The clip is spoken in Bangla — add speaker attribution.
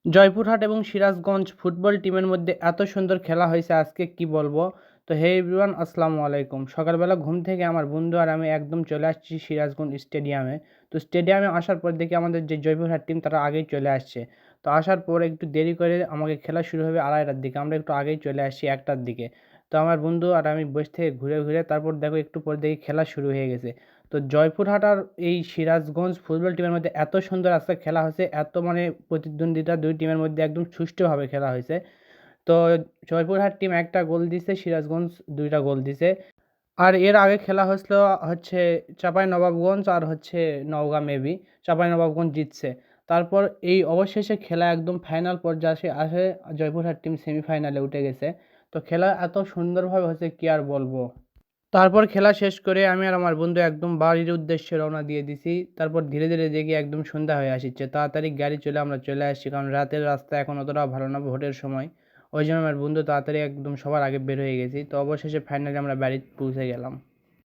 Speaker 1: জয়পুরহাট এবং সিরাজগঞ্জ ফুটবল টিমের মধ্যে এত সুন্দর খেলা হয়েছে আজকে কি বলবো। তো হে এভরিওয়ান, আসসালামু আলাইকুম। সকালবেলা ঘুম থেকে আমার বন্ধু আর আমি একদম চলে আসছি সিরাজগঞ্জ স্টেডিয়ামে। তো স্টেডিয়ামে আসার পর দেখি আমাদের যে জয়পুরহাট টিম তারা আগেই চলে আসছে। তো আসার পর একটু দেরি করে আমাকে খেলা শুরু হবে 2:30টার দিকে, আমরা একটু আগেই চলে আসছি 1টার দিকে। তো আমার বন্ধু আর আমি বসে থেকে ঘুরে ঘুরে তারপর দেখো একটু পর দেখি খেলা শুরু হয়ে গেছে। তো জয়পুরহাট আর এই সিরাজগঞ্জ ফুটবল টিমের মধ্যে এত সুন্দর আজকে খেলা হয়েছে, এত মানে প্রতিদ্বন্দ্বিতা দুই টিমের মধ্যে একদম সুষ্ঠুভাবে খেলা হয়েছে। তো জয়পুরহাট টিম একটা গোল দিছে, সিরাজগঞ্জ দুইটা গোল দিছে। আর এর আগে খেলা হয়েছিল হচ্ছে চাঁপাইনবাবগঞ্জ আর হচ্ছে নওগাঁ মেবি, চাঁপাইনবাবগঞ্জ জিতছে। তারপর এই অবশেষে খেলা একদম ফাইনাল পর্যায়ে আসে আসে জয়পুরহাট টিম সেমিফাইনালে উঠে গেছে। তো খেলা এত সুন্দরভাবে হয়েছে কি আর বলবো। তারপর খেলা শেষ করে আমি আর আমার বন্ধু একদম বাড়ির উদ্দেশ্যে রওনা দিয়ে দিছি। তারপর ধীরে ধীরে দেখি একদম সন্ধ্যা হয়ে আসছে, তাড়াতাড়ি গাড়ি চলে আমরা চলে আসছি, কারণ রাতের রাস্তা এখন অতটাও ভালো না ভোটের সময়। ওই জন্য আমার বন্ধু তাড়াতাড়ি একদম সবার আগে বের হয়ে গেছি। তো অবশেষে ফাইনালি আমরা বাড়ি পৌঁছে গেলাম।